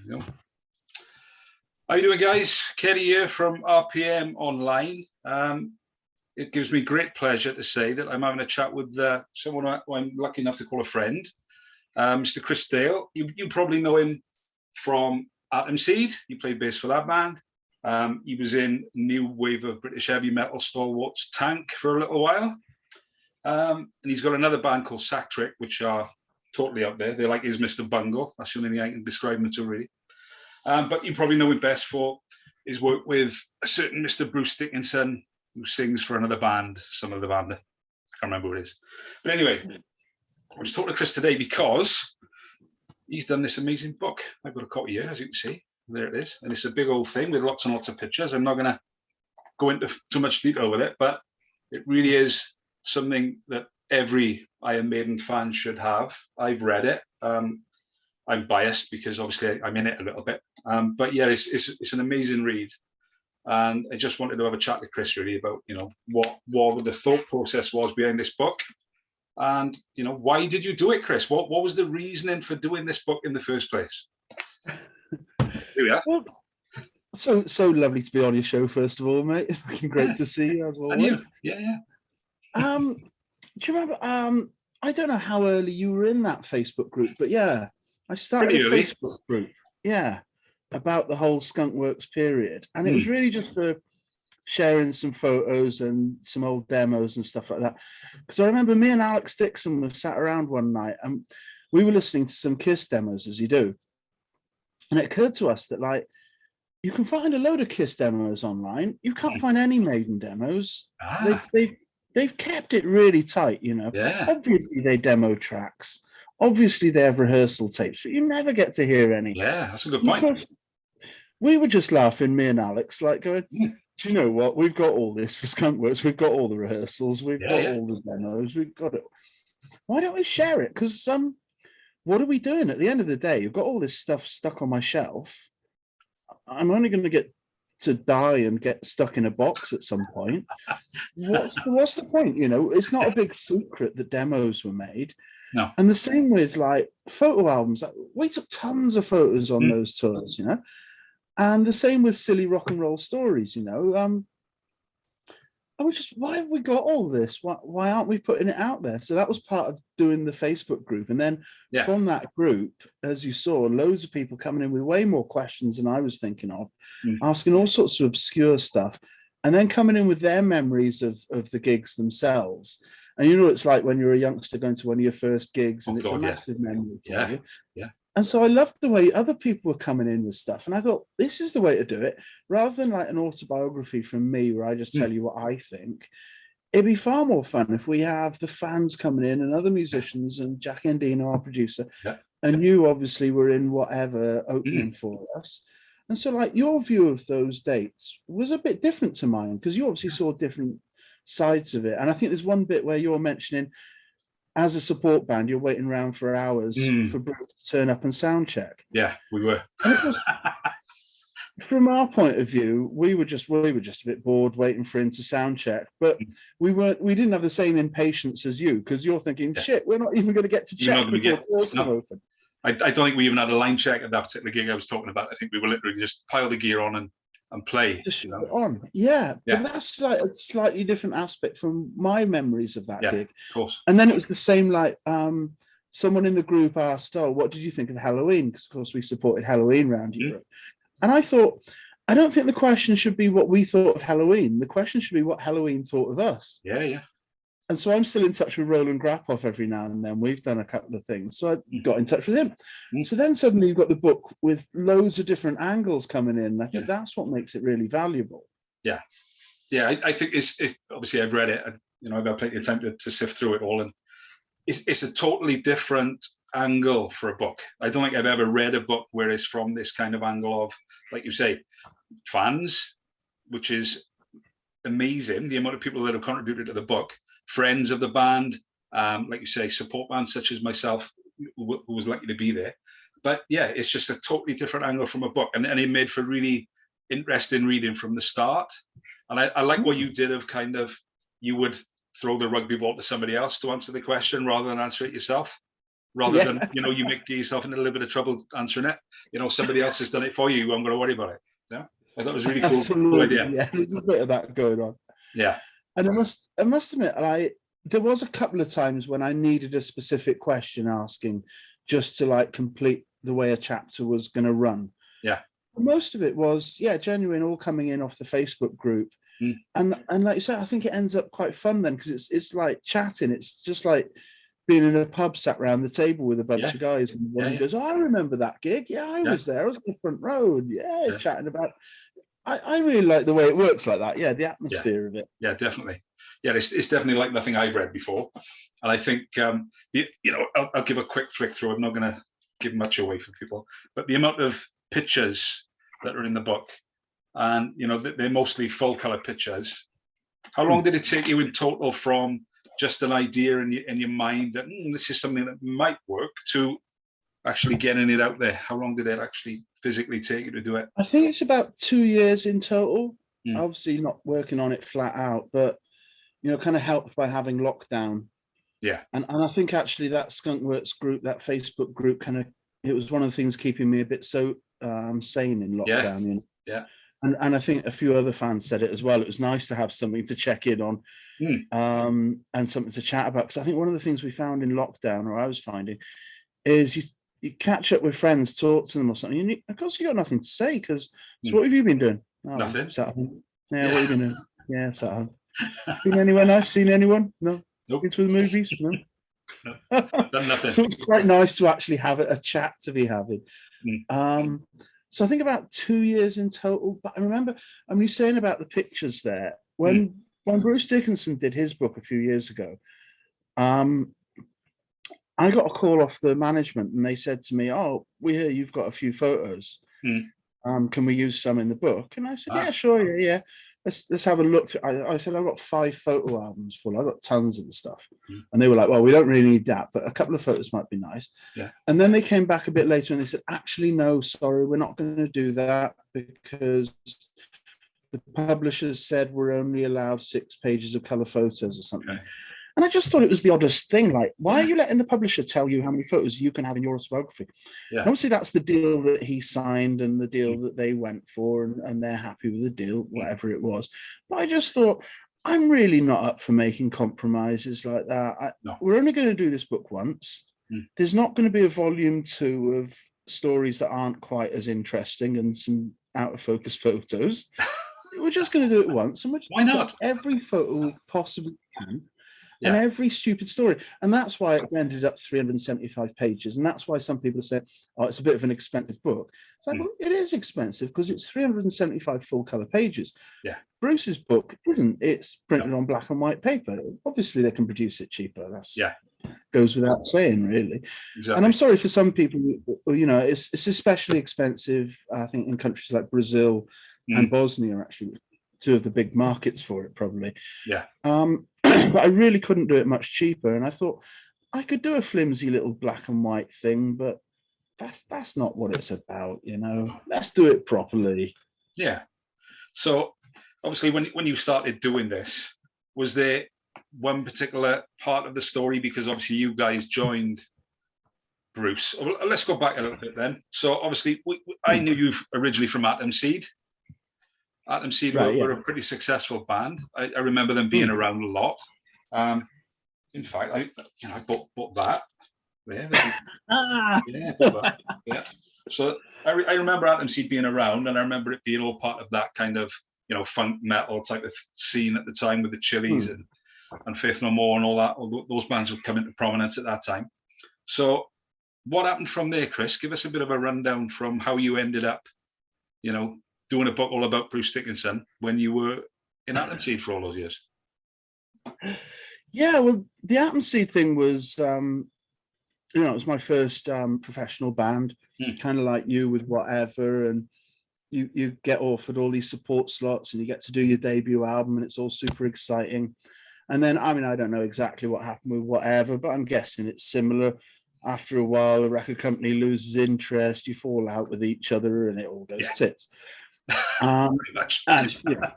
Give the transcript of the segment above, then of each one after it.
you go. How you doing, guys? Kerry here from RPM Online. It gives me great pleasure to say that I'm having a chat with someone who I'm lucky enough to call a friend, Mr. Chris Dale. You probably know him from Atom Seed. He played bass for that band. He was in new wave of British heavy metal stalwarts Tank for a little while. And he's got another band called Sack Trick, which are totally up there. They're like his Mr. Bungle. That's the only thing I can describe him to, really. But you probably know him best for his work with a certain Mr. Bruce Dickinson, who sings for another band, some other band. I can't remember who it is. But anyway, I'm just talking to Chris today because he's done this amazing book. I've got a copy here, as you can see. There it is. And it's a big old thing with lots and lots of pictures. I'm not going to go into too much detail with it, but it really is something that every Iron Maiden fan should have. I've read it. I'm biased because obviously I'm in it a little bit. But yeah, it's an amazing read. And I just wanted to have a chat with Chris really about, what the thought process was behind this book. And, why did you do it, Chris? What was the reasoning for doing this book in the first place? Here we are. Well, so lovely to be on your show, first of all, mate. It's fucking great to see you, as always. And you? Yeah. Do you remember, I don't know how early you were in that Facebook group, but yeah, I started a Facebook group, about the whole Skunkworks period. And it was really just for sharing some photos and some old demos and stuff like that. Because I remember me and Alex Dixon were sat around one night and we were listening to some Kiss demos, as you do. And it occurred to us that, you can find a load of Kiss demos online. You can't find any Maiden demos. They've kept it really tight, Yeah. Obviously, they demo tracks. Obviously, they have rehearsal tapes, but you never get to hear any. Yeah, that's a good point. We were just laughing, me and Alex, going, do you know what? We've got all this for Skunkworks. We've got all the rehearsals. We've got all the demos. We've got it. Why don't we share it? Because what are we doing? At the end of the day, you've got all this stuff stuck on my shelf. I'm only going to get to die and get stuck in a box at some point. What's the point? It's not a big secret that demos were made. No. And the same with photo albums. We took tons of photos on those tours, and the same with silly rock and roll stories, I was just, why have we got all this? Why aren't we putting it out there? So that was part of doing the Facebook group. And then from that group, as you saw, loads of people coming in with way more questions than I was thinking of, asking all sorts of obscure stuff, and then coming in with their memories of the gigs themselves. And it's like when you're a youngster going to one of your first gigs and it's a massive memory for you. Yeah. And so I loved the way other people were coming in with stuff. And I thought, this is the way to do it. Rather than an autobiography from me where I just tell you what I think, it'd be far more fun if we have the fans coming in and other musicians and Jack Endino, our producer. Yeah. And you obviously were in whatever opening for us. And so your view of those dates was a bit different to mine because you obviously saw different sides of it. And I think there's one bit where you're mentioning, as a support band, you're waiting around for hours for Bruce to turn up and sound check. Yeah, we were. From our point of view, we were just a bit bored waiting for him to sound check. But we didn't have the same impatience as you, because you're thinking, shit, we're not even going to get to check before the doors come open. I don't think we even had a line check at that particular gig I was talking about. I think we were literally just pile the gear on and play. Just it on. Yeah. But that's a slightly different aspect from my memories of that gig. Of course. And then it was the same, someone in the group asked, what did you think of Halloween? Because of course we supported Halloween around Europe. And I thought, I don't think the question should be what we thought of Halloween. The question should be what Halloween thought of us. Yeah. And so I'm still in touch with Roland Grapoff every now and then. We've done a couple of things. So I got in touch with him. So then suddenly you've got the book with loads of different angles coming in. I think that's what makes it really valuable. Yeah. I think it's obviously I've read it. I've got plenty of time to sift through it all. And it's a totally different angle for a book. I don't think I've ever read a book where it's from this kind of angle of, like you say, fans, which is amazing. The amount of people that have contributed to the book, friends of the band, like you say, support bands such as myself, who was lucky to be there. But it's just a totally different angle from a book, and it made for really interesting reading from the start. And I like what you did of you would throw the rugby ball to somebody else to answer the question rather than answer it yourself. rather than, you know, you make yourself in a little bit of trouble answering it. You know, somebody else has done it for you. You haven't got to worry about it. Yeah, I thought it was a really cool idea. Yeah, there's a bit of that going on. Yeah, and I must admit, there was a couple of times when I needed a specific question asking, just to like complete the way a chapter was going to run. Yeah. Most of it was, genuine, all coming in off the Facebook group. And like you said, I think it ends up quite fun then, because it's like chatting. It's just like being in a pub, sat around the table with a bunch of guys, and one goes, "Oh, I remember that gig. Yeah, I was there. I was in the front row. Yeah, chatting about." I really like the way it works like that. Yeah, the atmosphere of it. Yeah, definitely. Yeah, it's definitely like nothing I've read before. And I think, you know, I'll give a quick flick through. I'm not going to give much away for people, but the amount of pictures that are in the book, and, you know, they're mostly full color pictures. How long did it take you in total from just an idea in your mind that this is something that might work to actually getting it out there? How long did it actually physically take you to do it? I think it's about 2 years in total. Obviously not working on it flat out, but, you know, kind of helped by having lockdown. Yeah. And I think actually that Skunkworks group, that Facebook group, it was one of the things keeping me a bit so sane in lockdown. You know? Yeah. And I think a few other fans said it as well. It was nice to have something to check in on, and something to chat about. Because I think one of the things we found in lockdown, or I was finding, is you catch up with friends, talk to them or something. And of course, you got nothing to say because. So what have you been doing? Oh, nothing. Sat home. Yeah, what have you been doing? Yeah, sat home. Been anywhere nice? Seen anyone? No. Nope. Been to the movies? No. Done nothing. So it's quite nice to actually have a chat to be having. So I think about 2 years in total. But I remember, you're saying about the pictures there. When Bruce Dickinson did his book a few years ago, I got a call off the management and they said to me, "Oh, we hear you've got a few photos. Can we use some in the book?" And I said, "Yeah, sure, yeah. Let's have a look." I said, "I've got 5 photo albums full. I've got tons of the stuff." And they were like, "Well, we don't really need that, but a couple of photos might be nice." Yeah. And then they came back a bit later and they said, "Actually, no, sorry, we're not going to do that because the publishers said we're only allowed 6 pages of color photos or something." Okay. And I just thought it was the oddest thing. Like, why are you letting the publisher tell you how many photos you can have in your autobiography? Yeah. And obviously, that's the deal that he signed and the deal that they went for, and they're happy with the deal, whatever it was. But I just thought, I'm really not up for making compromises like that. We're only going to do this book once. There's not going to be a volume 2 of stories that aren't quite as interesting and some out of focus photos. We're just going to do it once. And why not? Every photo we possibly can. And every stupid story. And that's why it ended up 375 pages. And that's why some people say, "Oh, it's a bit of an expensive book." It's like, well, it is expensive because it's 375 full color pages. Yeah. Bruce's book isn't. It's printed on black and white paper. Obviously, they can produce it cheaper. That's goes without saying, really. Exactly. And I'm sorry for some people, you know, it's especially expensive, I think, in countries like Brazil and Bosnia are actually 2 of the big markets for it, probably. Yeah. But I really couldn't do it much cheaper. And I thought I could do a flimsy little black and white thing, but that's not what it's about, you know. Let's do it properly. Yeah. So obviously when you started doing this, was there one particular part of the story? Because obviously you guys joined Bruce. Well, let's go back a little bit then. So obviously I knew you originally from Atom Seed. Atom Seed were a pretty successful band. I remember them being around a lot. In fact, I bought that. Yeah, bought that. Yeah. So I remember Atom Seed being around, and I remember it being all part of that kind of, you know, funk metal type of scene at the time with the Chili's and Faith No More and all that. All those bands would come into prominence at that time. So what happened from there, Chris? Give us a bit of a rundown from how you ended up, you know, doing a book all about Bruce Dickinson when you were in Atom Seed for all those years. Yeah, well, the Atom Seed thing was, you know, it was my first professional band, kind of like you with Whatever, and you get offered all these support slots and you get to do your debut album and it's all super exciting. And then, I mean, I don't know exactly what happened with Whatever, but I'm guessing it's similar. After a while, the record company loses interest, you fall out with each other and it all goes tits. And, you know,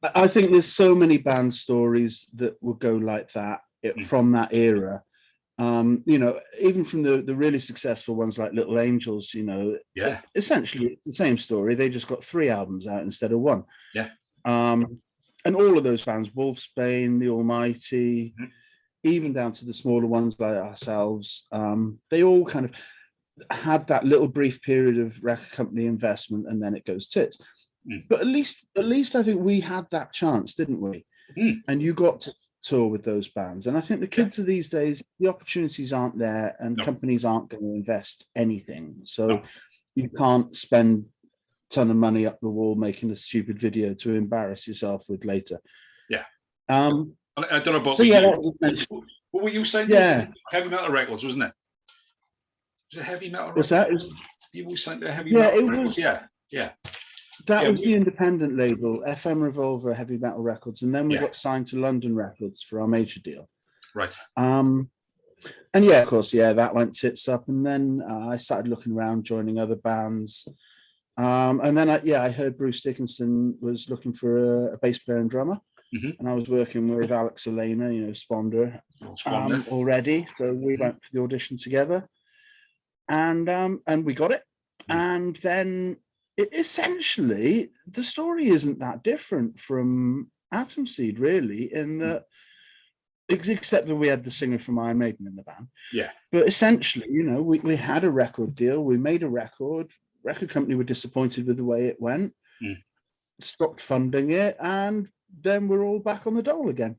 I think there's so many band stories that will go like that from that era. You know, even from the really successful ones like Little Angels, you know, essentially it's the same story. They just got 3 albums out instead of 1. Yeah. And all of those bands, Wolfsbane, The Almighty, even down to the smaller ones like ourselves, they all kind of had that little brief period of record company investment, and then it goes tits. But at least I think we had that chance, didn't we? And you got to tour with those bands. And I think the kids of these days, the opportunities aren't there, and companies aren't going to invest anything. So you can't spend a ton of money up the wall making a stupid video to embarrass yourself with later. Yeah. I don't know about what were you saying? Yeah. Heavy Metal Records, wasn't it? Was it Heavy Metal Records? What's that? You were saying Heavy Metal Records? Yeah. That was the independent label, FM Revolver, Heavy Metal Records, and then we got signed to London Records for our major deal. Right. And of course, that went tits up. And then I started looking around, joining other bands. And then I heard Bruce Dickinson was looking for a bass player and drummer, and I was working with Alex Elena, you know, Sponder, already. So we went for the audition together, and we got it. And then essentially, the story isn't that different from Atom Seed, really, in that, except that we had the singer from Iron Maiden in the band. Yeah. But essentially, you know, we had a record deal, we made a record company were disappointed with the way it went, stopped funding it, and then we're all back on the dole again.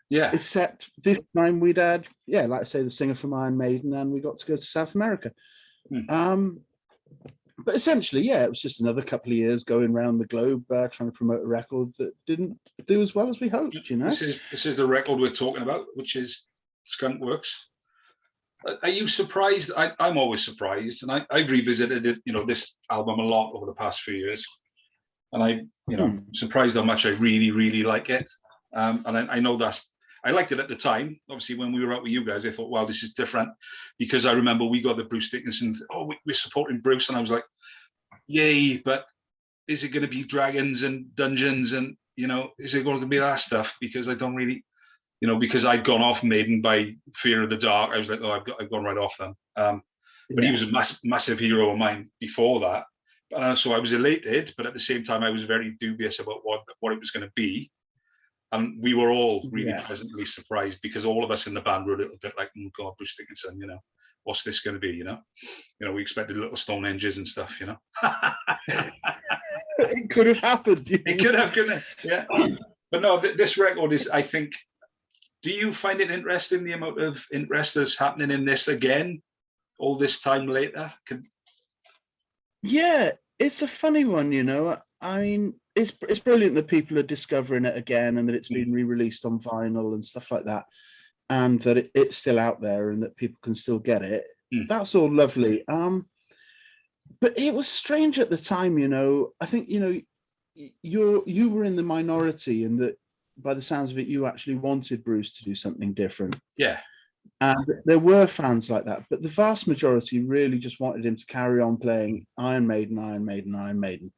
Yeah. Except this time we'd had, like I say, the singer from Iron Maiden, and we got to go to South America. But essentially, it was just another couple of years going around the globe trying to promote a record that didn't do as well as we hoped, you know? This is the record we're talking about, which is Skunk Works. Are you surprised? I'm always surprised, and I've revisited it, you know, this album a lot over the past few years, and I'm surprised how much I really, really like it. And I know I liked it at the time. Obviously, when we were out with you guys, I thought, wow, this is different, because I remember we got the Bruce Dickinson. We're supporting Bruce, and I was like, yay! But is it going to be dragons and dungeons, and you know, is it going to be that stuff? Because I don't really. You know, because I'd gone off Maiden by Fear of the Dark, I was like, I've gone right off them. But he was a massive hero of mine before that. So I was elated, but at the same time, I was very dubious about what it was going to be. And we were all really pleasantly surprised, because all of us in the band were a little bit like, oh God, Bruce Dickinson, you know, what's this going to be, you know? You know, we expected little Stonehenges and stuff, you know? It could have happened. It could have, couldn't it? Yeah. But no, this record is, I think, do you find it interesting, the amount of interest that's happening in this again, all this time later? Yeah, it's a funny one, you know. I mean, it's brilliant that people are discovering it again, and that it's been re-released on vinyl and stuff like that, and that it's still out there and that people can still get it. That's all lovely. But it was strange at the time, you know. I think, you know, you were in the minority, and that by the sounds of it, you actually wanted Bruce to do something different. Yeah. And there were fans like that, but the vast majority really just wanted him to carry on playing Iron Maiden, Iron Maiden, Iron Maiden.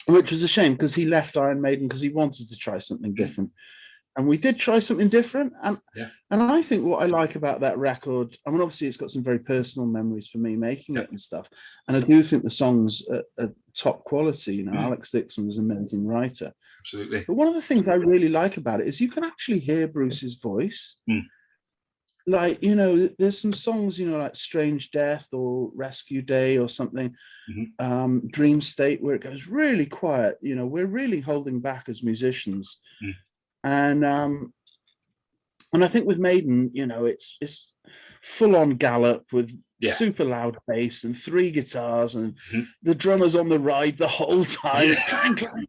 Which was a shame, because he left Iron Maiden because he wanted to try something different. And we did try something different. And I think what I like about that record, I mean, obviously it's got some very personal memories for me making it and stuff. And I do think the songs are top quality. You know, Alex Dixon was an amazing writer. Absolutely. But one of the things I really like about it is you can actually hear Bruce's voice. Like, you know, there's some songs, you know, like Strange Death or Rescue Day or something, Dream State, where it goes really quiet. You know, we're really holding back as musicians. And I think with Maiden, you know, it's full on gallop with super loud bass and 3 guitars, and the drummer's on the ride the whole time. It's clang, clang.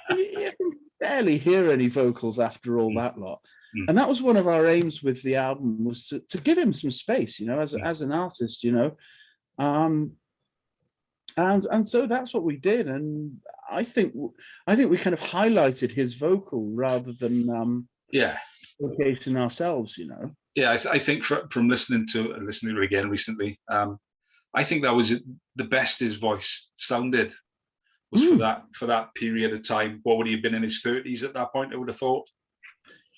You can barely hear any vocals after all that lot. And that was one of our aims with the album, was to give him some space, you know, as an artist, you know. And so that's what we did. And I think we kind of highlighted his vocal rather than showcasing ourselves, you know. Yeah, I think from listening to it again recently, I think that was the best his voice sounded was for that period of time. What would he have been, in his 30s at that point, I would have thought?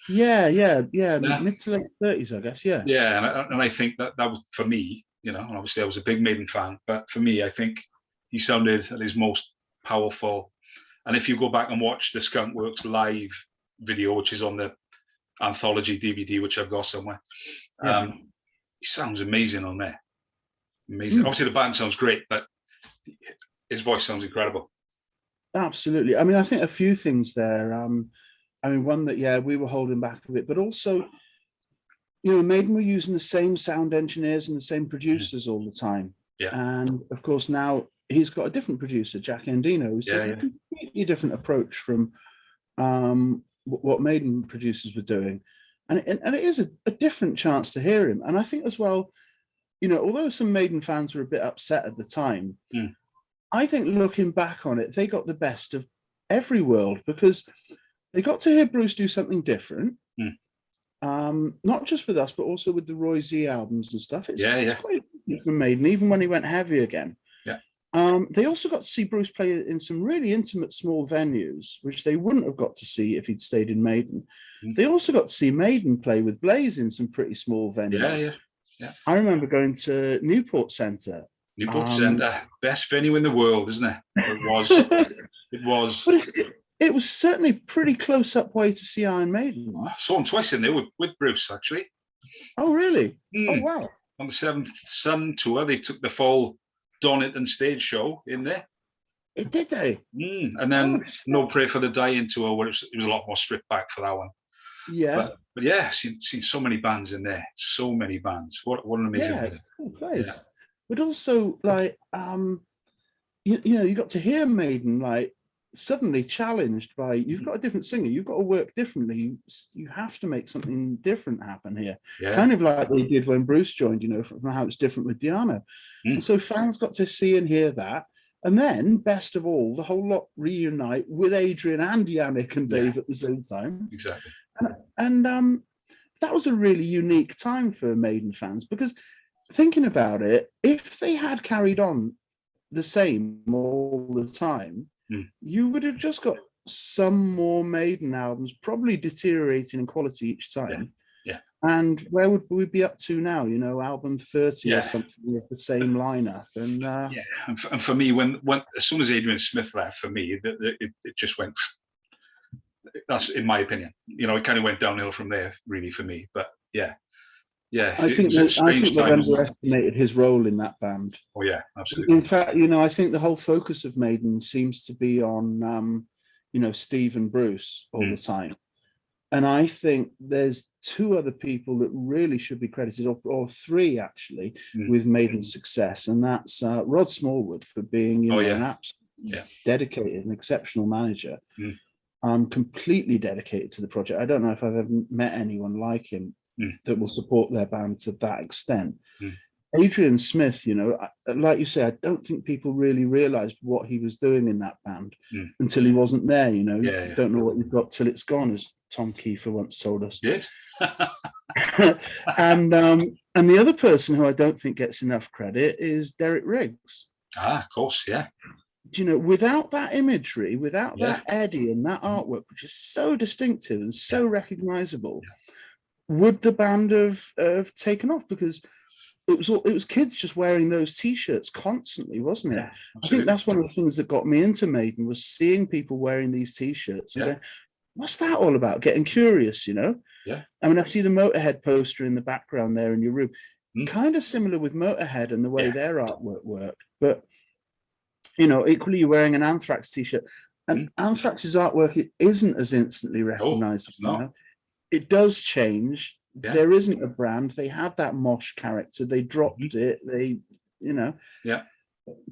Yeah. Mid to late 30s, I guess. Yeah. Yeah, and I think that was for me, and obviously I was a big Maiden fan, but for me, I think he sounded at his most powerful. And if you go back and watch the Skunk Works live video, which is on the anthology DVD, which I've got somewhere, he sounds amazing on there. Amazing. Obviously, the band sounds great, but his voice sounds incredible. Absolutely. I mean, I think a few things there. I mean, one that, we were holding back a bit, but also, Maiden were using the same sound engineers and the same producers all the time. Yeah. And of course, now he's got a different producer, Jack Endino, who's a completely different approach from what Maiden producers were doing. And it is a different chance to hear him. And I think as well, although some Maiden fans were a bit upset at the time, I think looking back on it, they got the best of every world because they got to hear Bruce do something different. Not just with us, but also with the Roy Z albums and stuff. It's quite different from Maiden, even when he went heavy again. They also got to see Bruce play in some really intimate small venues, which they wouldn't have got to see if he'd stayed in Maiden. They also got to see Maiden play with Blaze in some pretty small venues. Yeah. I remember going to Newport Centre. Newport Centre, best venue in the world, isn't it? It was. It was. But it was certainly pretty close up way to see Iron Maiden. I saw him twice in there with Bruce, actually. Oh, really? Oh, wow. On the Seventh Son tour, they took the full Donington stage show in there. Did they? And then No Pray for the Dying tour, where it was a lot more stripped back for that one. Yeah. But yeah, seen so many bands in there. So many bands. What an amazing cool place. Yeah. But also, like, you got to hear Maiden, like, suddenly challenged by, you've got a different singer, you've got to work differently, you have to make something different happen here. Kind of like they did when Bruce joined, from how it's different with Diana. And so fans got to see and hear that. And then, best of all, the whole lot reunite with Adrian and Yannick and Dave at the same time. Exactly. And that was a really unique time for Maiden fans, because thinking about it, if they had carried on the same all the time, you would have just got some more Maiden albums, probably deteriorating in quality each time. Yeah. And where would we be up to now? Album 30 or something with the same lineup. And and for me, when as soon as Adrian Smith left, for me, it just went. That's in my opinion. It kind of went downhill from there, really, for me. But yeah. I think they've underestimated his role in that band. Oh yeah, absolutely. In fact, I think the whole focus of Maiden seems to be on, Steve and Bruce all the time. And I think there's two other people that really should be credited, or three actually, with Maiden's success, and that's Rod Smallwood for being, an absolutely dedicated and exceptional manager. Completely dedicated to the project. I don't know if I've ever met anyone like him that will support their band to that extent. Adrian Smith, like you say, I don't think people really realized what he was doing in that band until he wasn't there. Don't know what you've got till it's gone, as Tom Kiefer once told us. Did. And the other person who I don't think gets enough credit is Derek Riggs. Of course, yeah. Without that imagery, without that Eddie and that artwork, which is so distinctive and so recognizable, would the band have taken off? Because it was kids just wearing those T-shirts constantly, wasn't it? Yeah, I think that's one of the things that got me into Maiden, was seeing people wearing these T-shirts and going, what's that all about? Getting curious, Yeah. I mean, I see the Motorhead poster in the background there in your room, kind of similar with Motorhead and the way their artwork worked, but equally you're wearing an Anthrax T-shirt, and Anthrax's artwork, it isn't as instantly recognizable. No. It does change. There isn't a brand. They had that Mosh character. They dropped it.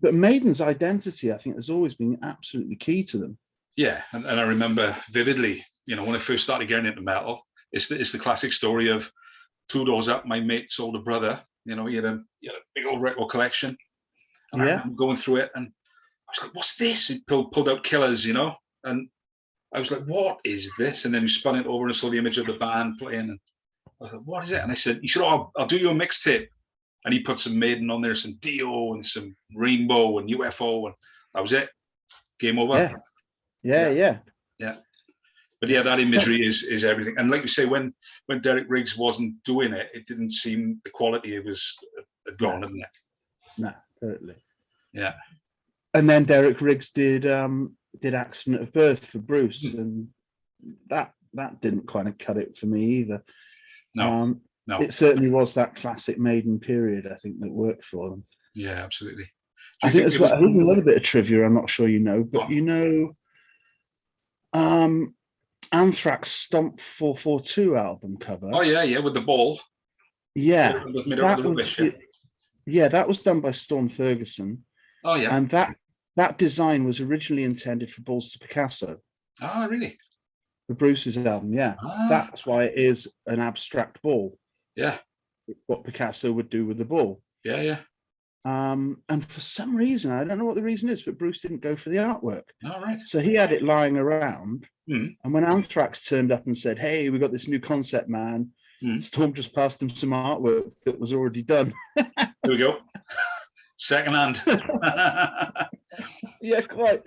But Maiden's identity, I think, has always been absolutely key to them. Yeah, and I remember vividly, when I first started getting into metal, it's the classic story of 2 doors up, my mate's older brother, he had a big old record collection. And I remember going through it, and I was like, what's this? He pulled out Killers, and I was like, what is this? And then we spun it over and saw the image of the band playing, and I was like, what is it? And I said, I'll do you a mixtape. And he put some Maiden on there, some Dio and some Rainbow and UFO, and that was it. Game over. Yeah. But yeah, that imagery is everything. And like you say, when Derek Riggs wasn't doing it, it didn't seem the quality it was had gone, hadn't it? No, totally. Yeah. And then Derek Riggs did Accident of Birth for Bruce, and that didn't kind of cut it for me either. No. It certainly was that classic Maiden period, I think, that worked for them. Yeah, absolutely. I think there's a little bit of trivia I'm not sure you know, but Anthrax Stomp 442 album cover. Oh yeah, with the ball. Yeah, that was done by Storm Ferguson. Oh yeah, and that design was originally intended for Balls to Picasso. Oh really? For Bruce's album, yeah. That's why it is an abstract ball. Yeah, what Picasso would do with the ball. Yeah. And for some reason, I don't know what the reason is, but Bruce didn't go for the artwork. All right. So he had it lying around. And when Anthrax turned up and said, "Hey, we got this new concept, man," Storm just passed him some artwork that was already done. There we go. Secondhand. Yeah, quite.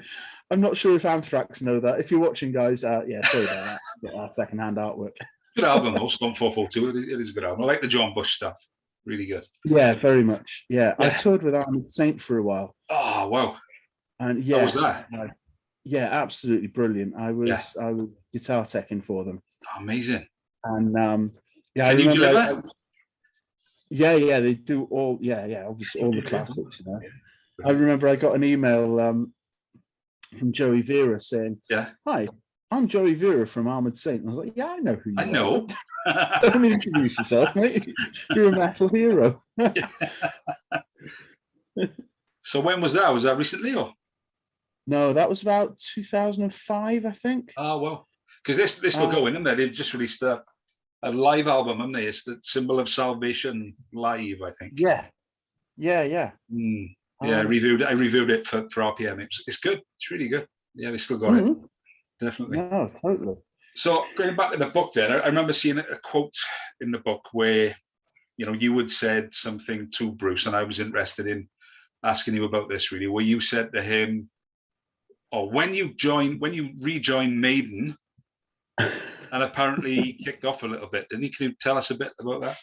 I'm not sure if Anthrax know that. If you're watching, guys, sorry about that. Secondhand artwork. Good album, though. Stomp 442. It is a good album. I like the John Bush stuff. Really good. Yeah, very much. Yeah. I toured with Armored Saint for a while. Oh wow! And how was that? Yeah, absolutely brilliant. I was guitar teching for them. Oh, amazing. And I remember. Yeah, they do all. Yeah, obviously all the classics. You know, I remember I got an email from Joey Vera saying, "Hi, I'm Joey Vera from Armored Saint." And I was like, "Yeah, I know who you are. I know. Don't introduce yourself, mate. You're a metal hero." So when was that? Was that recently or? No, that was about 2005, I think. Oh well, because they're still going, isn't they? They've just released a live album, haven't they? It's the Symbol of Salvation live, I think. Yeah. Yeah, I reviewed it for RPM. It's good. It's really good. Yeah, they still got it. Definitely. No, totally. So going back to the book, then I remember seeing a quote in the book where you had said something to Bruce, and I was interested in asking you about this. Really, where you said to him, or when you rejoined Maiden, and apparently he kicked off a little bit, didn't he? Can you tell us a bit about that?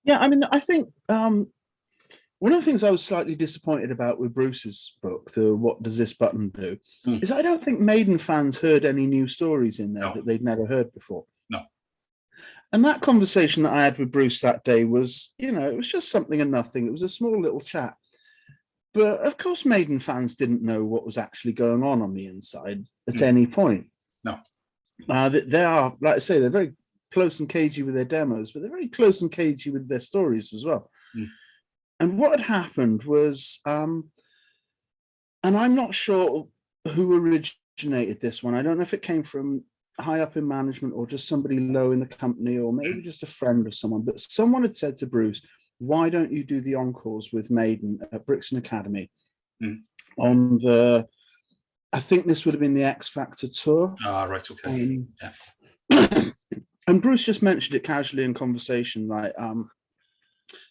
Yeah, I mean, I think one of the things I was slightly disappointed about with Bruce's book, the What Does This Button Do, is I don't think Maiden fans heard any new stories in there that they'd never heard before. No. And that conversation that I had with Bruce that day was, it was just something and nothing. It was a small little chat. But of course, Maiden fans didn't know what was actually going on the inside at any point. No. They are, like I say, they're very close and cagey with their demos, but they're very close and cagey with their stories as well. And what had happened was, and I'm not sure who originated this one. I don't know if it came from high up in management or just somebody low in the company or maybe just a friend of someone, but someone had said to Bruce, "Why don't you do the encores with Maiden at Brixton Academy on the, I think this would have been the X Factor tour." Right, okay. And Bruce just mentioned it casually in conversation, like,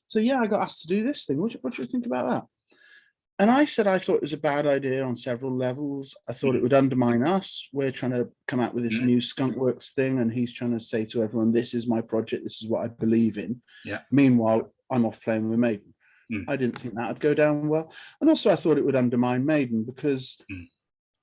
so yeah, I got asked to do this thing. What do you think about that? And I said I thought it was a bad idea on several levels. I thought it would undermine us. We're trying to come out with this new Skunkworks thing, and he's trying to say to everyone, "This is my project. This is what I believe in." Yeah. Meanwhile, I'm off playing with Maiden. I didn't think that would go down well. And also I thought it would undermine Maiden because,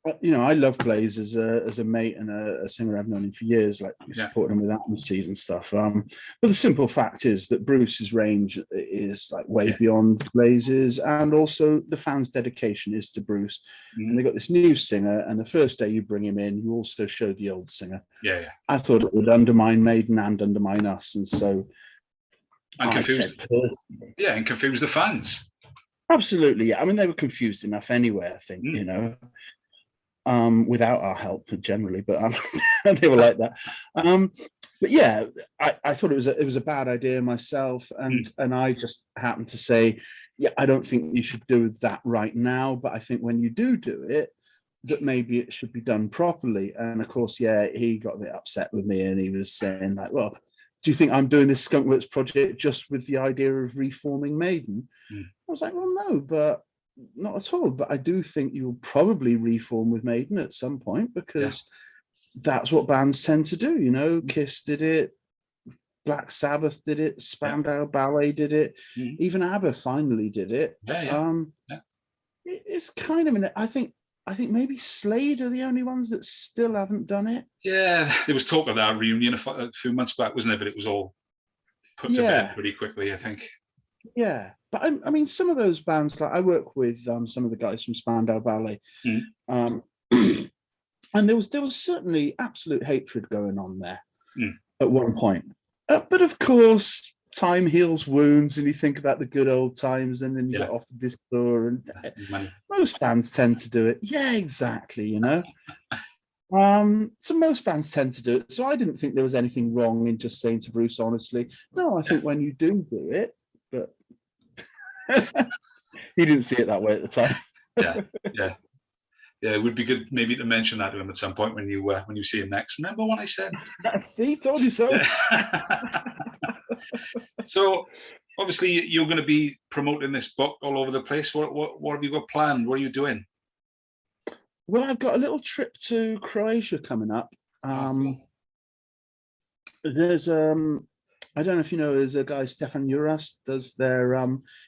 I love Blaze as a mate and a singer. I've known him for years, like supporting him with Atmosphere and stuff. But the simple fact is that Bruce's range is like way beyond Blaze's, and also the fans' dedication is to Bruce. And they got this new singer, and the first day you bring him in, you also show the old singer. Yeah. I thought it would undermine Maiden and undermine us, and so and confuse the fans. Absolutely, yeah. I mean, they were confused enough anyway, I think, without our help generally, but they were like that. But yeah, I thought it was a bad idea myself, and I just happened to say, I don't think you should do that right now, but I think when you do it, that maybe it should be done properly. And of course, he got a bit upset with me, and he was saying like, "Well, do you think I'm doing this Skunkworks project just with the idea of reforming Maiden?" I was like, "Well, no, but not at all. But I do think you'll probably reform with Maiden at some point, because that's what bands tend to do. You know, Kiss did it, Black Sabbath did it, Spandau Ballet did it, even ABBA finally did it. It's kind of I think maybe Slade are the only ones that still haven't done it. Yeah, there was talk of that reunion a few months back, wasn't there? But it was all put to bed pretty quickly, I think. Yeah, but I mean, some of those bands, like I work with some of the guys from Spandau Ballet, and there was certainly absolute hatred going on there at one point. But of course, time heals wounds, and you think about the good old times, and then you get offered this tour, and most bands tend to do it. Yeah, exactly. You know. So most bands tend to do it. So I didn't think there was anything wrong in just saying to Bruce, honestly, no, I think when you do it, but he didn't see it that way at the time. Yeah. It would be good maybe to mention that to him at some point when you see him next. Remember what I said? See, told you so. Yeah. So obviously you're going to be promoting this book all over the place. What have you got planned? What are you doing? Well, I've got a little trip to Croatia coming up. Cool. There's I don't know if you know, there's a guy, Stefan Juras, does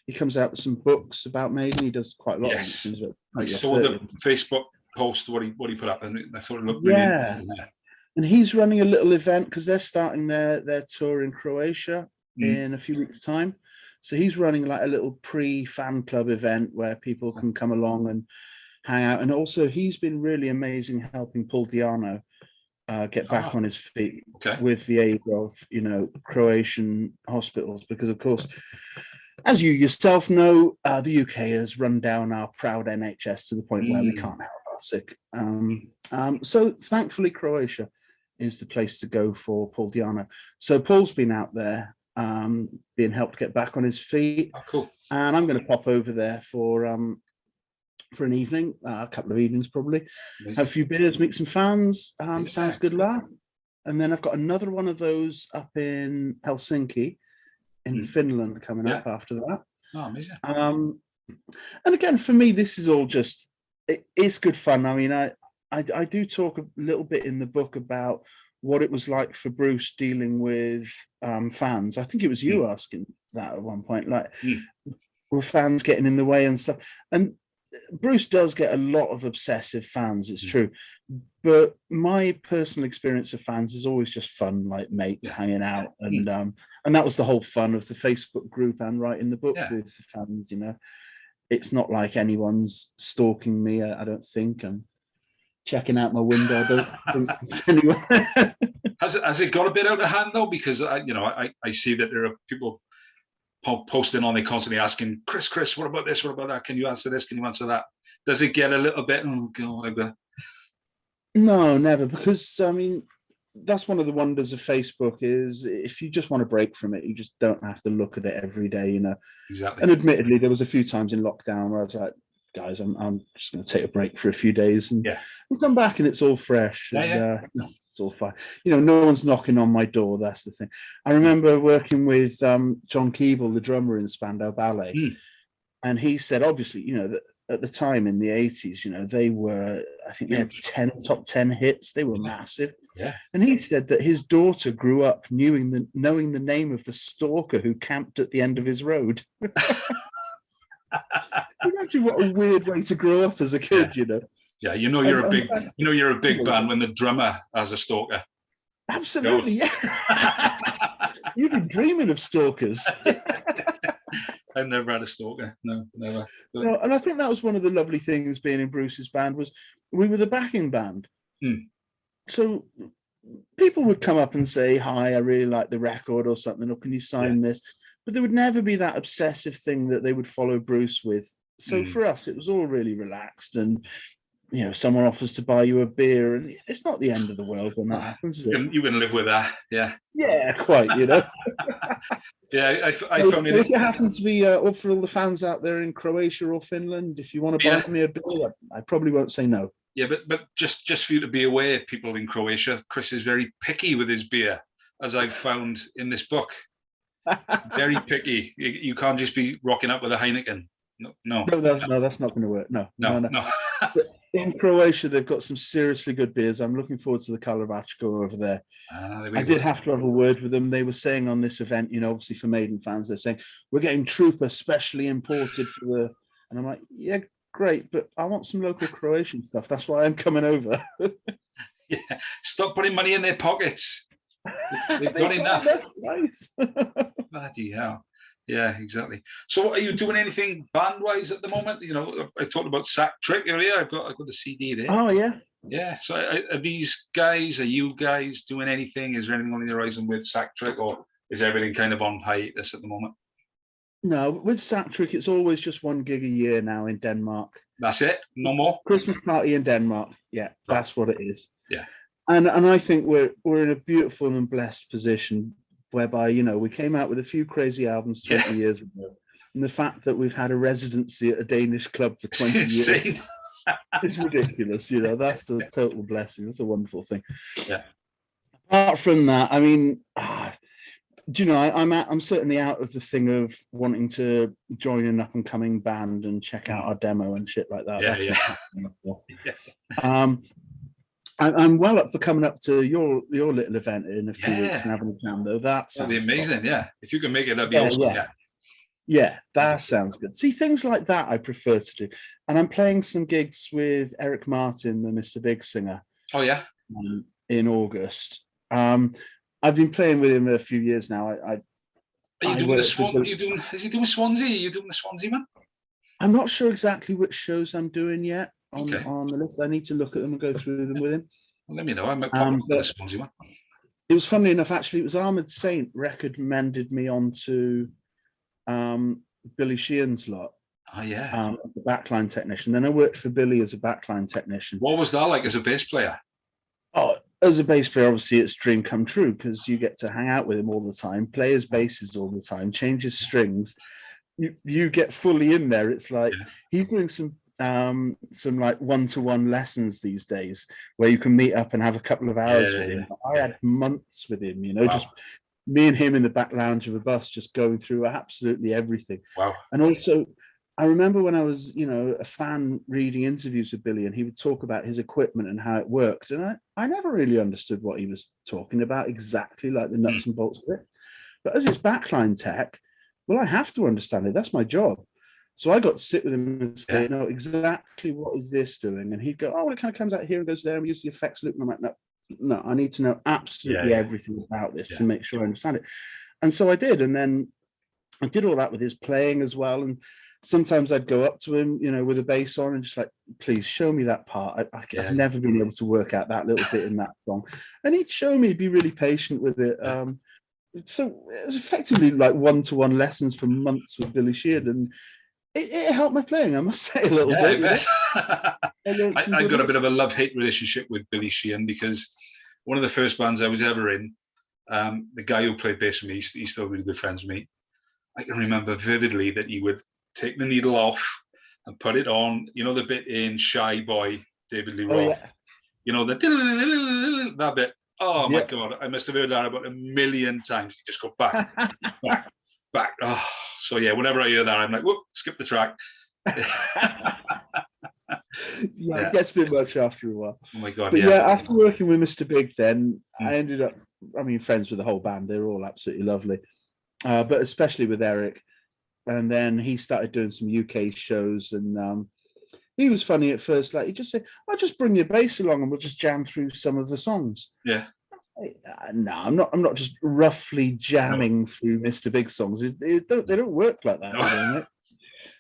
he comes out with some books about Maiden. He does quite a lot of things. I saw the Facebook post what he put up, and I thought it looked brilliant. Yeah. And he's running a little event because they're starting their tour in Croatia in a few weeks' time. So he's running like a little pre-fan club event where people can come along and hang out. And also he's been really amazing helping Paul Di'Anno get back on his feet with the aid of, Croatian hospitals, because of course, as you yourself know, the UK has run down our proud NHS to the point where we can't help our sick. So thankfully, Croatia is the place to go for Paul Di'Anno. So Paul's been out there being helped get back on his feet. Oh, cool. And I'm going to pop over there for an evening, a couple of evenings probably. Amazing. Have a few beers, meet some fans. Sounds good, laugh. And then I've got another one of those up in Helsinki, in Finland, coming up after that. Oh, amazing. And again, for me, this is all just, it's good fun. I mean, I do talk a little bit in the book about what it was like for Bruce dealing with fans. I think it was you asking that at one point, like, were fans getting in the way and stuff? And Bruce does get a lot of obsessive fans, it's true. But my personal experience of fans is always just fun, like mates hanging out. And that was the whole fun of the Facebook group and writing the book with the fans, It's not like anyone's stalking me, I don't think. I'm checking out my window. I don't think anyone. Has it got a bit out of hand though? Because I see that there are people posting on, they constantly asking, Chris, what about this? What about that? Can you answer this? Can you answer that? Does it get a little bit? Oh God, No, never. Because I mean, that's one of the wonders of Facebook is if you just want to break from it, you just don't have to look at it every day, Exactly. And admittedly, there was a few times in lockdown where I was like, guys, I'm just going to take a break for a few days and we'll come back and it's all fresh. It's all fine. No one's knocking on my door. That's the thing. I remember working with John Keeble, the drummer in Spandau Ballet, and he said, obviously, that at the time in the 80s, they were, I think they had top 10 hits. They were massive. Yeah. And he said that his daughter grew up knowing the name of the stalker who camped at the end of his road. Imagine what a weird way to grow up as a kid, Yeah, you're a big band when the drummer has a stalker. Absolutely, yeah. You've been dreaming of stalkers. I've never had a stalker. No, never. No, and I think that was one of the lovely things being in Bruce's band was we were the backing band. So people would come up and say, "Hi, I really like the record," or something, or "Can you sign this?" But there would never be that obsessive thing that they would follow Bruce with. So for us, it was all really relaxed. And, someone offers to buy you a beer and it's not the end of the world when that happens. Is it? You can live with that. Yeah. Yeah, quite, Yeah, I found so if it happens to be, or for all the fans out there in Croatia or Finland, if you want to buy me a beer, I probably won't say no. Yeah, but just for you to be aware, people in Croatia, Chris is very picky with his beer, as I've found in this book. Very picky. You can't just be rocking up with a Heineken. No, that's not going to work. No. But in Croatia, they've got some seriously good beers. I'm looking forward to the Karlovačko over there. I did have to have a word with them. They were saying on this event, obviously for Maiden fans, they're saying, we're getting Trooper specially imported for the... And I'm like, yeah, great, but I want some local Croatian stuff. That's why I'm coming over. Yeah, stop putting money in their pockets. They've got enough. Nice. Bloody hell. Yeah, exactly. So are you doing anything band-wise at the moment? I talked about Sack Trick earlier. I've got the CD there. Oh, yeah. Yeah. So are you guys doing anything? Is there anything on the horizon with Sack Trick, or is everything kind of on hiatus at the moment? No, with Sack Trick, it's always just one gig a year now in Denmark. That's it? No more? Christmas party in Denmark. Yeah, that's what it is. Yeah. And I think we're in a beautiful and blessed position whereby, we came out with a few crazy albums 20 years ago. And the fact that we've had a residency at a Danish club for 20 years is ridiculous. That's a total blessing. That's a wonderful thing. Yeah. Apart from that, I mean, do you know, I'm certainly out of the thing of wanting to join an up and coming band and check out our demo and shit like that. Yeah, That's yeah. not happening. I'm well up for coming up to your little event in a few weeks and having a jam though. That'd be amazing. Top. Yeah, if you can make it, that'd be awesome. Yeah, that sounds good. See, things like that I prefer to do. And I'm playing some gigs with Eric Martin, the Mr. Big singer. Oh yeah. In August. I've been playing with him a few years now. Are you doing the Swan? Is he doing Swansea? Are you doing the Swansea one? I'm not sure exactly which shows I'm doing yet on the list. I need to look at them and go through them with him. Well, let me know. I might pop up the Swansea one. It was funny enough, actually. It was Armoured Saint recommended me onto Billy Sheehan's lot. Oh yeah. The backline technician. Then I worked for Billy as a backline technician. What was that like as a bass player? Oh, as a bass player, obviously it's dream come true because you get to hang out with him all the time, play his basses all the time, change his strings. You get fully in there. It's like he's doing some like one-to-one lessons these days where you can meet up and have a couple of hours with him. I had months with him, just me and him in the back lounge of a bus, just going through absolutely everything. Wow. And also, I remember when I was, a fan reading interviews with Billy, and he would talk about his equipment and how it worked. And I never really understood what he was talking about exactly, like the nuts and bolts of it. But as his backline tech, well, I have to understand it. That's my job. So I got to sit with him and say, exactly what is this doing? And he'd go, oh, well, it kind of comes out here and goes there, and we use the effects loop. And I'm like, no, I need to know absolutely everything about this to make sure I understand it. And so I did. And then I did all that with his playing as well. And sometimes I'd go up to him, with a bass on and just like, please show me that part. I've never been able to work out that little bit in that song. And he'd show me, be really patient with it. So it was effectively like one-to-one lessons for months with Billy Sheehan. And it helped my playing, I must say, a little bit. I've got a bit of a love-hate relationship with Billy Sheehan because one of the first bands I was ever in, the guy who played bass for me, he's still really good friends with me. I can remember vividly that he would take the needle off and put it on, the bit in Shy Boy, David Lee Roth. That bit. Oh my God, I must have heard that about 1 million times. You just go back, back. Oh, so yeah, whenever I hear that, I'm like, whoop, skip the track. It gets a bit much after a while. Oh my God, but after working with Mr. Big, then I ended up, friends with the whole band. They're all absolutely lovely, but especially with Eric. And then he started doing some UK shows, and he was funny at first. Like, he just said, "I'll just bring your bass along, and we'll just jam through some of the songs." Yeah. No, I'm not just roughly jamming through Mr. Big songs. They don't work like that. No.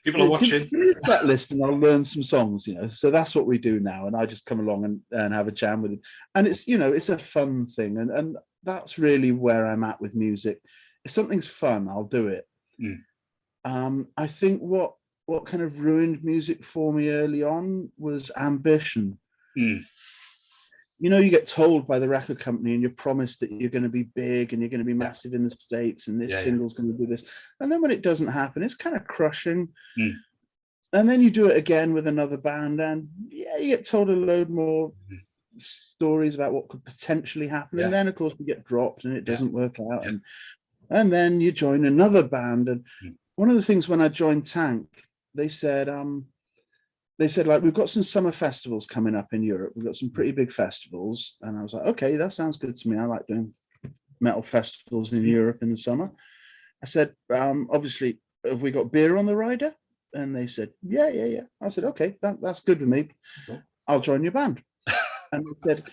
People are watching. Give me a set list, and I'll learn some songs. So that's what we do now. And I just come along and have a jam with him. And it's it's a fun thing, and that's really where I'm at with music. If something's fun, I'll do it. I think what kind of ruined music for me early on was ambition. You get told by the record company and you're promised that you're going to be big and you're going to be massive in the States and this single's going to do this. And then when it doesn't happen, it's kind of crushing. And then you do it again with another band and you get told a load more stories about what could potentially happen. And then, of course, you get dropped and it doesn't work out. And then you join another band. And one of the things when I joined Tank, they said they said, like, we've got some summer festivals coming up in Europe. We've got some pretty big festivals. And I was like, okay, that sounds good to me. I like doing metal festivals in Europe in the summer. I said, obviously, have we got beer on the rider? And they said, yeah. I said, okay, that's good with me. I'll join your band. And they said,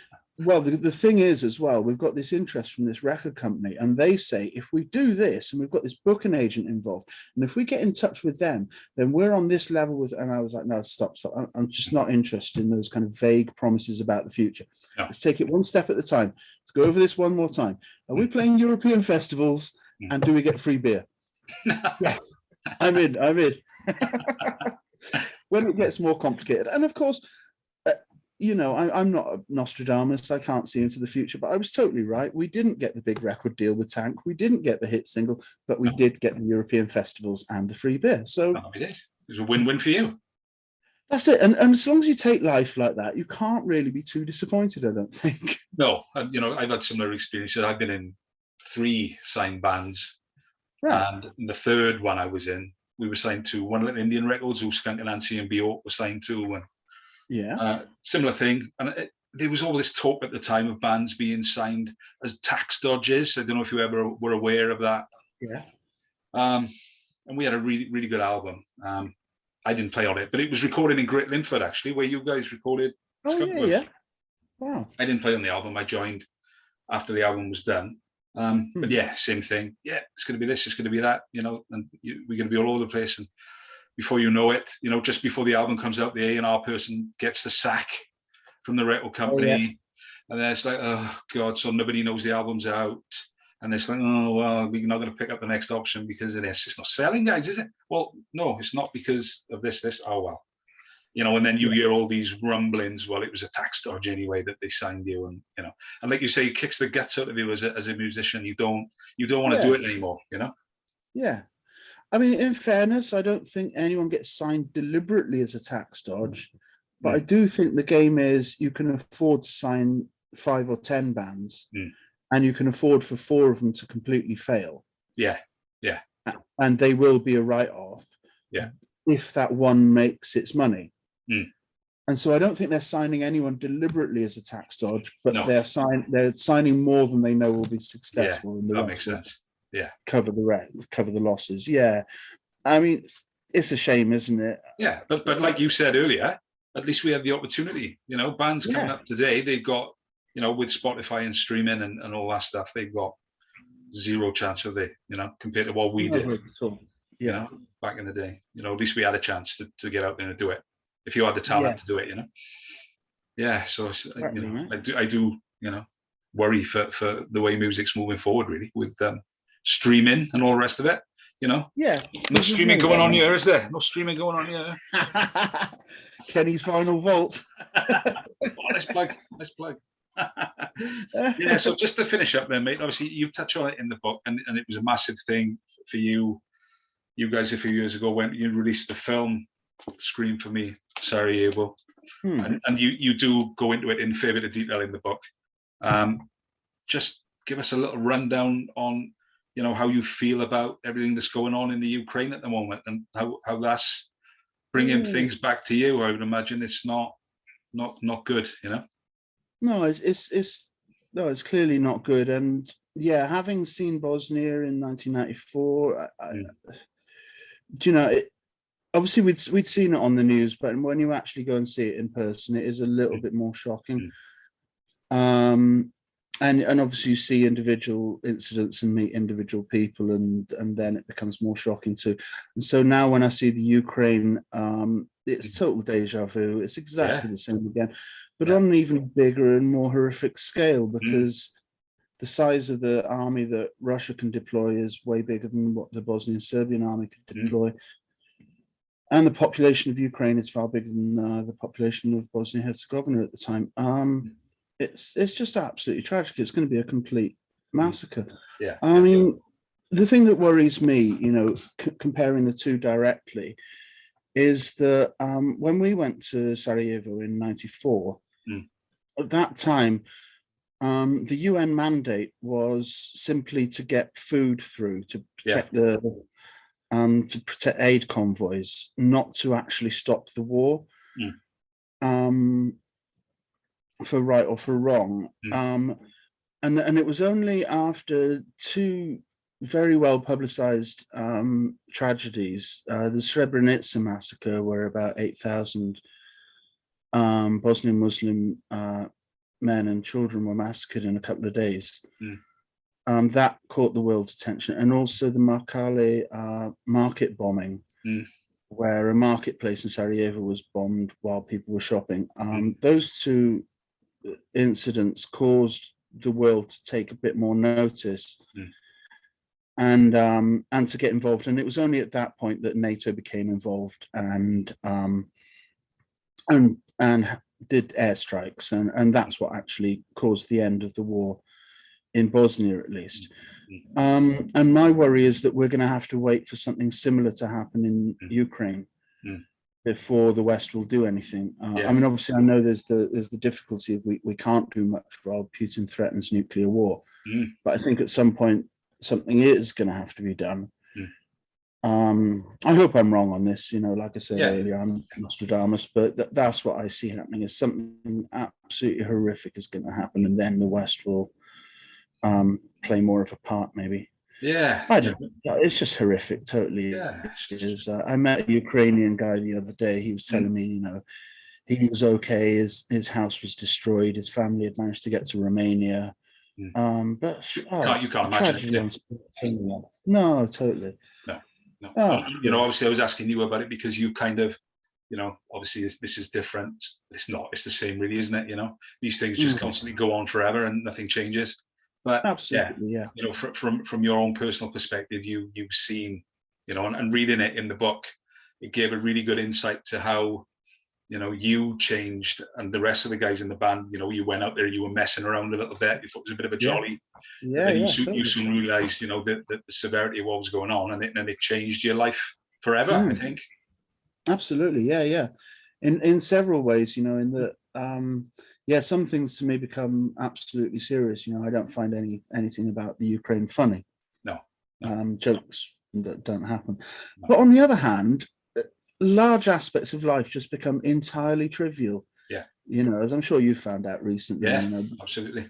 well, the thing is as well, we've got this interest from this record company, and they say if we do this, and we've got this booking agent involved, and if we get in touch with them, then we're on this level with. And I was like, no, stop. I'm just not interested in those kind of vague promises about the future. No. Let's take it one step at a time. Let's go over this one more time. Are we playing European festivals, and do we get free beer? Yes, I'm in. When it gets more complicated, and of course. I'm not a Nostradamus. I can't see into the future, but I was totally right. We didn't get the big record deal with Tank. We didn't get the hit single, but we did get the European festivals and the free beer. So it was a win-win for you. That's it. And as long as you take life like that, you can't really be too disappointed, I don't think. No, I've had similar experiences. I've been in 3 signed bands. Right. And the third one I was in, we were signed to One Little Indian Records, who Skunk Anansi and B.O. were signed to. And similar thing. And there was all this talk at the time of bands being signed as tax dodges. I don't know if you ever were aware of that. Yeah. And we had a really, really good album. I didn't play on it, but it was recorded in Great Linford, actually, where you guys recorded. Yeah. Wow. I didn't play on the album. I joined after the album was done. But yeah, same thing. Yeah, it's going to be this, it's going to be that, and we're going to be all over the place. And before you know it, just before the album comes out, the A&R person gets the sack from the record company. And then it's like, oh God, so nobody knows the album's out. And it's like, oh, well, we're not going to pick up the next option because of this. It's not selling, guys, is it? Well, no, it's not because of this. Oh, well. And then you hear all these rumblings. Well, it was a tax dodge anyway that they signed you. And, and like you say, it kicks the guts out of you as a musician. You don't want to do it anymore, Yeah. I mean, in fairness, I don't think anyone gets signed deliberately as a tax dodge. But I do think the game is you can afford to sign 5 or 10 bands. And you can afford for 4 of them to completely fail. Yeah. And they will be a write-off. Yeah. If that one makes its money. And so I don't think they're signing anyone deliberately as a tax dodge, but they're signing more than they know will be successful. And that makes sense. Yeah. Cover the losses. Yeah. I mean, it's a shame, isn't it? Yeah. But like you said earlier, at least we have the opportunity. Bands coming up today, they've got, with Spotify and streaming and all that stuff, they've got zero chance of it, compared to what we did. Yeah. Back in the day, at least we had a chance to get out there and do it. If you had the talent to do it, Yeah. So I do, worry for the way music's moving forward, really, with streaming and all the rest of it. Yeah. No streaming going on here, is there? No streaming going on here. Kenny's final vault. Nice plug. Yeah, so just to finish up then, mate, obviously you touch on it in the book, and it was a massive thing for you guys a few years ago when you released the film Scream for Me, Sarajevo. And you do go into it in a fair bit of detail in the book. Just give us a little rundown on how you feel about everything that's going on in the Ukraine at the moment, and how that's bringing things back to you. I would imagine it's not good, No, it's clearly not good. And yeah, having seen Bosnia in 1994, obviously we'd seen it on the news, but when you actually go and see it in person, it is a little bit more shocking. And obviously you see individual incidents and meet individual people, and then it becomes more shocking too. And so now when I see the Ukraine, it's total deja vu. It's exactly the same again, but on an even bigger and more horrific scale, because the size of the army that Russia can deploy is way bigger than what the Bosnian Serbian army could deploy. And the population of Ukraine is far bigger than the population of Bosnia Herzegovina at the time. It's just absolutely tragic. It's going to be a complete massacre. Yeah. I mean, the thing that worries me, comparing the two directly, is that when we went to Sarajevo in '94, at that time, the UN mandate was simply to get food through to protect to protect aid convoys, not to actually stop the war. for right or for wrong. And it was only after two very well publicized tragedies, the Srebrenica massacre, where about 8,000 Bosnian Muslim men and children were massacred in a couple of days. That caught the world's attention. And also the Markale market bombing, where a marketplace in Sarajevo was bombed while people were shopping. Those two incidents caused the world to take a bit more notice and to get involved. And it was only at that point that NATO became involved and did airstrikes, and that's what actually caused the end of the war in Bosnia, at least. And my worry is that we're going to have to wait for something similar to happen in Ukraine before the West will do anything. I mean, obviously, I know there's the difficulty of we can't do much while Putin threatens nuclear war, but I think at some point something is going to have to be done. I hope I'm wrong on this. Like I said earlier, I'm Nostradamus, but that's what I see happening. Is something absolutely horrific is going to happen, and then the West will play more of a part, maybe. I don't know. It's just horrific, totally. It is. I met a Ukrainian guy the other day. He was telling me, he was okay. His house was destroyed. His family had managed to get to Romania. But you can't imagine it. No, totally. No. Obviously I was asking you about it because you kind of, obviously this is different. It's not. It's the same, really, isn't it? These things just constantly go on forever and nothing changes. But absolutely, from your own personal perspective, you've seen, and reading it in the book, it gave a really good insight to how, you changed and the rest of the guys in the band. You went out there, you were messing around a little bit. You thought it was a bit of a jolly. You soon realised, that the severity of what was going on, and it changed your life forever. I think. Absolutely, yeah. In several ways, in that, some things to me become absolutely serious. I don't find anything about the Ukraine funny. No. Jokes that don't happen. No. But on the other hand, large aspects of life just become entirely trivial. Yeah. As I'm sure you found out recently. Yeah, absolutely.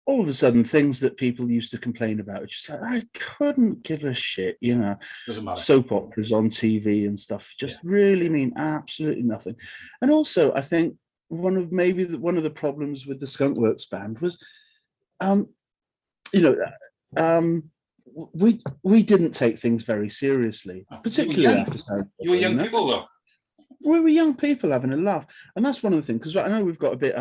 All of a sudden, things that people used to complain about, it's just like, I couldn't give a shit, Doesn't matter. Soap operas on TV and stuff just really mean absolutely nothing. And also, I think one of the problems with the Skunkworks band was, we didn't take things very seriously, particularly after South. You were young people, though. We were young people having a laugh, and that's one of the things. Because I know we've got a bit.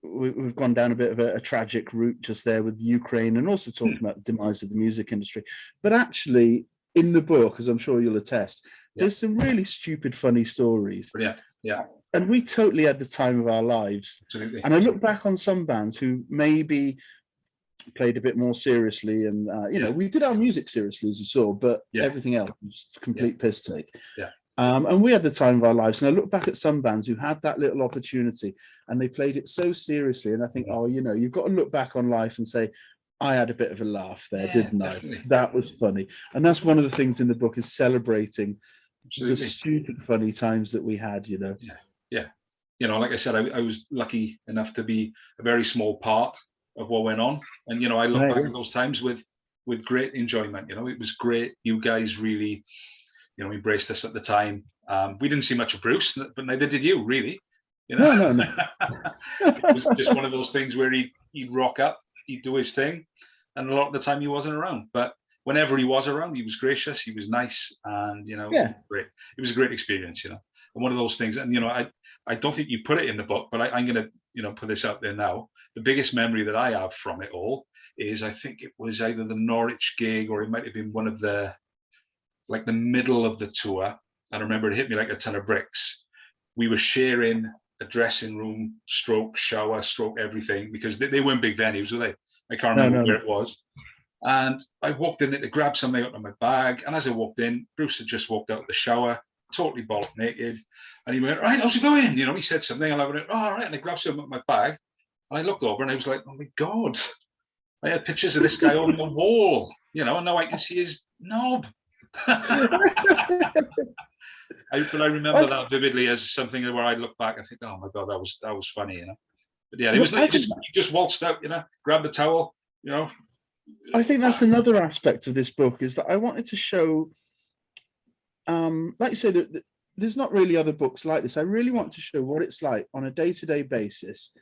We've gone down a bit of a tragic route just there with Ukraine, and also talking about the demise of the music industry. But actually, in the book, as I'm sure you'll attest, there's some really stupid, funny stories. Yeah. And we totally had the time of our lives. Absolutely. And I look back on some bands who maybe played a bit more seriously, and we did our music seriously, as you saw, but everything else was complete piss take. And we had the time of our lives. And I look back at some bands who had that little opportunity and they played it so seriously. And I think, you've got to look back on life and say, I had a bit of a laugh there, didn't definitely. I? That was funny. And that's one of the things in the book, is celebrating the stupid, funny times that we had, Yeah. Like I said, I was lucky enough to be a very small part of what went on. And, I look back at those times with great enjoyment. It was great. You guys really, embraced us at the time. We didn't see much of Bruce, but neither did you, really. No. It was just one of those things where he'd rock up, he'd do his thing, and a lot of the time he wasn't around. But whenever he was around, he was gracious, he was nice, and great. It was a great experience, And one of those things, and I don't think you put it in the book, but I'm going to put this out there now. The biggest memory that I have from it all is, I think it was either the Norwich gig, or it might have been one of the middle of the tour. I remember it hit me like a ton of bricks. We were sharing a dressing room, stroke shower, stroke everything, because they weren't big venues, were they? I can't remember where it was. And I walked in to grab something out of my bag. And as I walked in, Bruce had just walked out of the shower, totally bollock naked. And he went, "Right, how's it going?" He said something, and I went, "Oh, all right." And I grabbed something out of my bag. And I looked over and I was like, "Oh my God, I had pictures of this guy on the wall, and now I can see his knob." But I remember that vividly as something where I look back and think, oh my God, that was funny, you know. But yeah, it was like you just waltzed out, you know, grabbed the towel, you know. I think that's another aspect of this book, is that I wanted to show, like you say, that there's not really other books like this. I really want to show what it's like on a day-to-day basis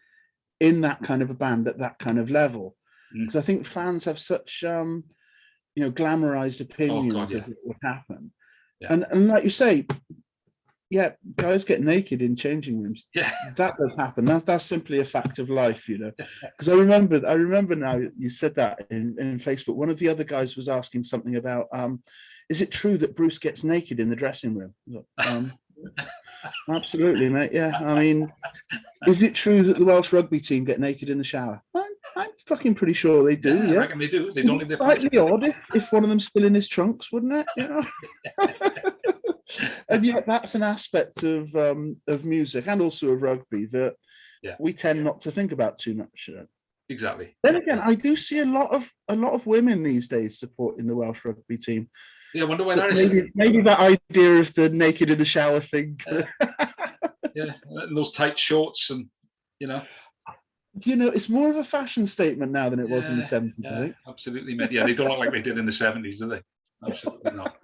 in that kind of a band at that kind of level, because I think fans have such glamorized opinions of what would happen. And like you say, yeah, guys get naked in changing rooms. Yeah, that does happen. That's simply a fact of life, you know. Because I remember now you said that in Facebook. One of the other guys was asking something about, is it true that Bruce gets naked in the dressing room? Absolutely, mate. Yeah, I mean, is it true that the Welsh rugby team get naked in the shower? I'm fucking pretty sure they do. Yeah, I reckon they do. They don't leave their slightly odd if one of them's still in his trunks, wouldn't it? You know. And yet that's an aspect of music and also of rugby that we tend not to think about too much. Exactly. Then again, I do see a lot of women these days supporting the Welsh rugby team. Yeah, I wonder why that is. Maybe that idea of the naked in the shower thing. Yeah, and those tight shorts, and you know, it's more of a fashion statement now than it was in the 70s. Yeah, I think. Absolutely, mate. Yeah, they don't look like they did in the 70s, do they? Absolutely not.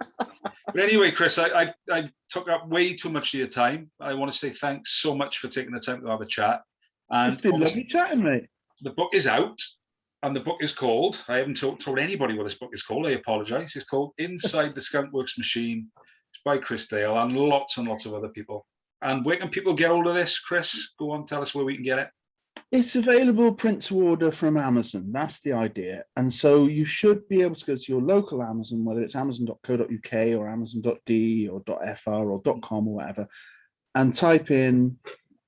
But anyway, Chris, I took up way too much of your time. I want to say thanks so much for taking the time to have a chat. And it's been lovely chatting, mate. The book is out, and the book is called, I haven't told anybody what this book is called, I apologise. It's called Inside the Skunk Works Machine. It's by Chris Dale and lots of other people. And where can people get hold of this, Chris? Go on, tell us where we can get it. It's available print to order from Amazon. That's the idea. And so you should be able to go to your local Amazon, whether it's amazon.co.uk or amazon.de or .fr or .com or whatever, and type in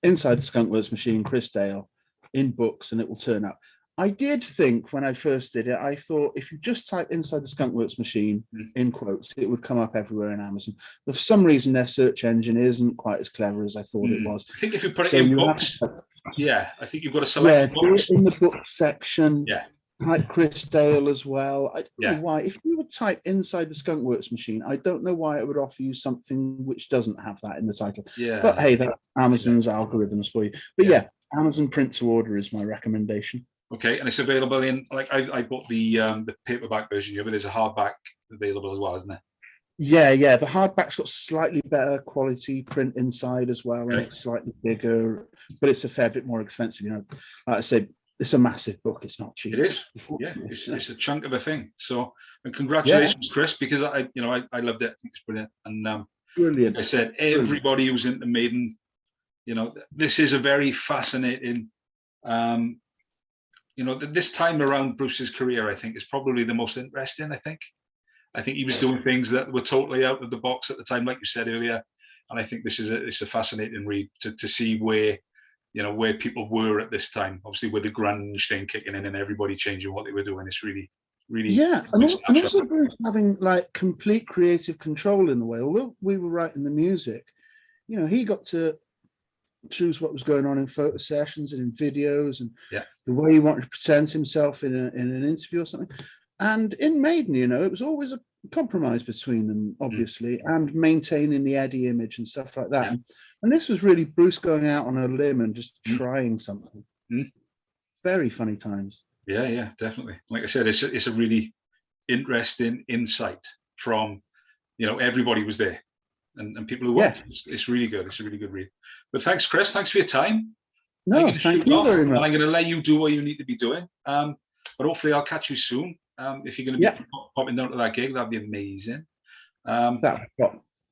Inside the Skunk Works Machine, Chris Dale, in books, and it will turn up. I did think when I first did it, I thought if you just type Inside the Skunk Works Machine in quotes, it would come up everywhere in Amazon. But for some reason, their search engine isn't quite as clever as I thought it was. I think if you put it in books, I think you've got to select books. In the book section. Yeah. Type Chris Dale as well. I don't know why. If you would type Inside the Skunk Works Machine, I don't know why it would offer you something which doesn't have that in the title. Yeah. But hey, that's Amazon's algorithms for you. But Amazon print to order is my recommendation. Okay, and it's available in, like, I bought the paperback version here, but there's a hardback available as well, isn't there? Yeah. The hardback's got slightly better quality print inside as well, and it's slightly bigger, but it's a fair bit more expensive. You know, like I said, it's a massive book. It's not cheap. It is. Yeah, it's a chunk of a thing. So, and congratulations, Chris, because I loved it. I think it's brilliant. And brilliant. Like I said, everybody who's into Maiden, this is a very fascinating. This time around Bruce's career, I think, is probably the most interesting. I think he was doing things that were totally out of the box at the time, like you said earlier. And I think it's a fascinating read to see where people were at this time. Obviously, with the grunge thing kicking in and everybody changing what they were doing, it's really. And also Bruce having like complete creative control in the way. Although we were writing the music, he got to choose what was going on in photo sessions and in videos and the way he wanted to present himself in an interview or something. And in Maiden, it was always a compromise between them, obviously, and maintaining the Eddie image and stuff like that. And this was really Bruce going out on a limb and just trying something. Very funny times. Yeah, definitely. Like I said, it's a really interesting insight from, everybody was there. And people who weren't. It's really good. It's a really good read. But thanks, Chris. Thanks for your time. No, thank you very much. And I'm going to let you do what you need to be doing. But hopefully I'll catch you soon. If you're going to be popping down to that gig, that'd be amazing.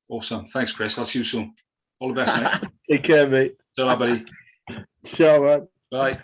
Awesome. Thanks, Chris. I'll see you soon. All the best, mate. Take care, mate. Ciao, buddy. Ciao, man. Bye.